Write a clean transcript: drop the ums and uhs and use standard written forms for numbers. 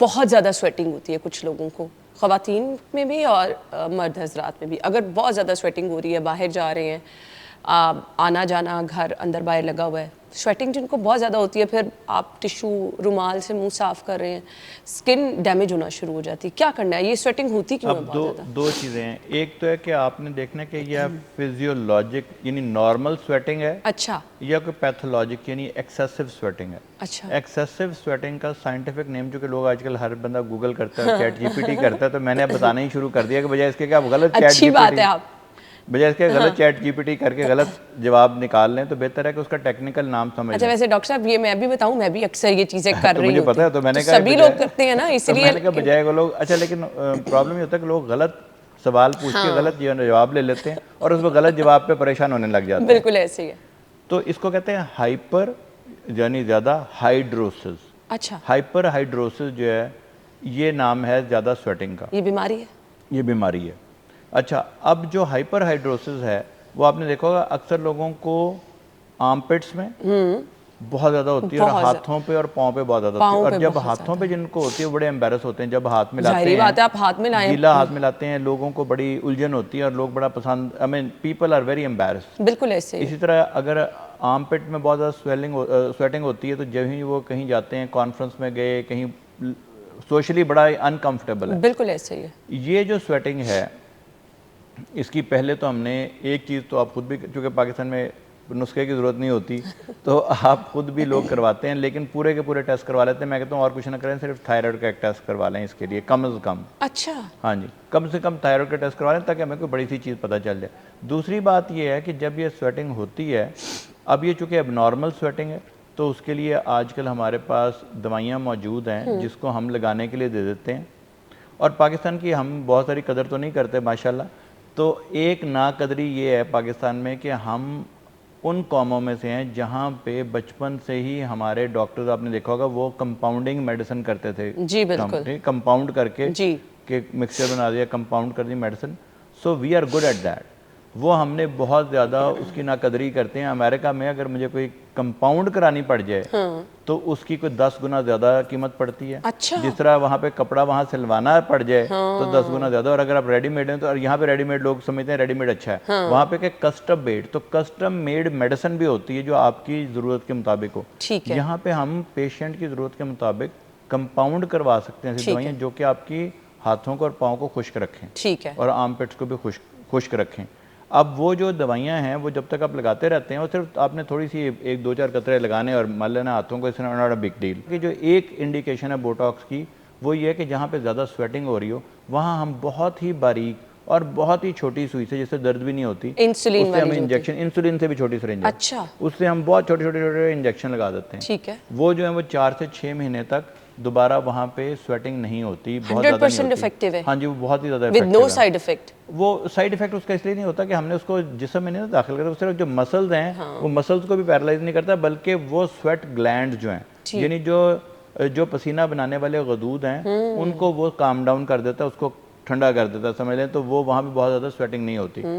बहुत ज़्यादा स्वेटिंग होती है कुछ लोगों को, ख़वातीन में भी और मर्द हजरात में भी। अगर बहुत ज़्यादा स्वेटिंग हो रही है, बाहर जा रहे हैं, आना जाना घर अंदर बाहर लगा हुआ है, स्वेटिंग जिनको बहुत ज़्यादा होती है, फिर आप टिशू रुमाल से मुंह साफ़ कर रहे हैं, स्किन डैमेज होना शुरू हो जाती है, क्या करना है? ये स्वेटिंग होती क्यों है बहुत ज़्यादा? दो चीज़ें हैं। एक तो है कि आपने देखना कि यह फिजियोलॉजिक यानी नॉर्मल स्वेटिंग है, अच्छा, या कोई पैथोलॉजिक यानी एक्सेसिव स्वेटिंग है। अच्छा, एक्सेसिव स्वेटिंग का साइंटिफिक नेम, जो कि लोग आजकल हर बंदा गूगल करता है, चैट जीपीटी करता है, तो मैंने अब बताना ही शुरू कर दिया कि बजाय इसके कि आप गलत चैट अच्छी बात है आप। बजाय इसके गलत चैट जीपीटी करके गलत जवाब निकाल लें, तो बेहतर है कि उसका टेक्निकल नाम समझ अच्छा, लें। वैसे डॉक्टर साहब ये मैं भी बताऊं, मैं भी अक्सर ये चीज़ें कर तो रही मुझे होती पता है, हूं। तो मैंने तो कहा सभी लोग करते हैं ना, तो इसलिए मैंने कहा बजाय वो लोग, अच्छा लेकिन प्रॉब्लम ये होता है कि लोग गलत सवाल पूछ के गलत जवाब ले लेते हैं और उस पर गलत जवाब पे परेशान होने लग जाते हैं। बिल्कुल ऐसे ही है। तो इसको कहते हैं हाइपर यानी ज़्यादा हाइड्रोसिस। अच्छा, हाइपर हाइड्रोसिस जो है, ये नाम है ज़्यादा स्वेटिंग का, ये बीमारी है? ये बीमारी है। अच्छा, अब जो हाइपर हाइड्रोसिस है वो आपने देखा होगा अक्सर लोगों को आर्मपिट्स में बहुत ज़्यादा होती है, और बहुत हाथों पे और पाँव पे बहुत ज़्यादा होती है। पाँव और पे जब बहुत हाथों पे ज़्यादा। जिनको होती है वो बड़े एम्बेरस होते हैं जब हाथ मिलाते जाहिर बात है, आप हाथ में हैं, लाएं। गीला हाथ मिलाते हैं, लोगों को बड़ी उलझन होती है और लोग बड़ा पसंद, I mean people are very embarrassed. बिल्कुल ऐसे ही इसी तरह अगर आर्म पिट में बहुत ज़्यादा स्वेटिंग होती है, तो जब ही वो कहीं जाते हैं, कॉन्फ्रेंस में गए, कहीं सोशली बड़ा अनकंफर्टेबल है। बिल्कुल ऐसे ही है। ये जो स्वेटिंग है, इसकी पहले तो हमने एक चीज़, तो आप खुद भी, चूँकि पाकिस्तान में नुस्खे की ज़रूरत नहीं होती, तो आप खुद भी लोग करवाते हैं, लेकिन पूरे के पूरे टेस्ट करवा लेते हैं। मैं कहता हूँ और कुछ ना करें, सिर्फ थायराइड का एक टेस्ट करवा लें इसके लिए, कम से कम। अच्छा, हाँ जी, कम से कम थायराइड का टेस्ट करवा लें, ताकि हमें कोई बड़ी सी चीज़ पता चल जाए। दूसरी बात ये है कि जब ये स्वेटिंग होती है, अब ये चूँकि एबनॉर्मल स्वेटिंग है, तो उसके लिए आजकल हमारे पास दवाइयाँ मौजूद हैं जिसको हम लगाने के लिए दे देते हैं। और पाकिस्तान की हम बहुत सारी कदर तो नहीं करते माशाल्लाह, तो एक नाकदरी ये है पाकिस्तान में कि हम उन कौमों में से हैं जहाँ पे बचपन से ही हमारे डॉक्टर्स, आपने देखा होगा, वो कंपाउंडिंग मेडिसिन करते थे। जी बिल्कुल। कंपाउंड करके जी, कि मिक्सचर बना दिया, कंपाउंड कर दी medicine. So we are good at that. वो हमने बहुत ज़्यादा उसकी नाकदरी करते हैं। अमेरिका में अगर मुझे कोई कंपाउंड करानी पड़ जाए तो उसकी कोई 10 गुना ज़्यादा कीमत पड़ती है। अच्छा, जिस तरह वहाँ पे कपड़ा वहाँ सिलवाना पड़ जाए तो 10 गुना ज़्यादा, और अगर आप रेडीमेड हैं तो, और यहाँ पे रेडीमेड लोग समझते हैं रेडीमेड अच्छा है, वहाँ पे क्या कस्टम मेड, तो कस्टम मेड मेडिसिन भी होती है जो आपकी ज़रूरत के मुताबिक हो। ठीक है, यहाँ पे हम पेशेंट की ज़रूरत के मुताबिक कंपाउंड करवा सकते हैं ऐसी ठीक दवाइयाँ है, जो कि आपकी हाथों को और पाँव को खुश्क रखें ठीक है। और आर्म पिट्स को भी खुश्क रखें। अब वो जो दवाइयाँ हैं वो जब तक आप लगाते रहते हैं, और सिर्फ आपने थोड़ी सी एक दो चार कतरे लगाने और मल लेना हाथों को, इससे नॉट अ बिग डील। कि जो एक इंडिकेशन है बोटॉक्स की, वो ये है कि जहाँ पे ज़्यादा स्वेटिंग हो रही हो, वहाँ हम बहुत ही बारीक और बहुत ही छोटी सुई से, जिससे दर्द भी नहीं होती, इंसुलिन उससे वाली हम जो होती है। इंजेक्शन, इंसुलिन से भी छोटी सिरिंज है, अच्छा, उससे हम बहुत छोटे छोटे छोटे इंजेक्शन लगा देते हैं। ठीक है। वो जो है वो 4 से 6 महीने तक दोबारा वहाँ पे स्वेटिंग नहीं होती, बहुत ज़्यादा नहीं 100% होती। इफेक्टिव है, हाँ जी, वो बहुत ही ज़्यादा विद नो इफेक्टिव है। Side effect. वो साइड इफेक्ट उसका इसलिए नहीं होता कि हमने उसको जिस्म में नहीं ना दाखिल करता, सिर्फ जो मसल्स हैं वो मसल्स को भी पैरालाइज नहीं करता, बल्कि वो स्वेट ग्लैंड जो हैं, यानी जो पसीना बनाने वाले गदूद हैं, उनको वो काम डाउन कर देता है, उसको ठंडा कर देता है, समझ लें। तो वो वहाँ भी बहुत ज़्यादा स्वेटिंग नहीं होती।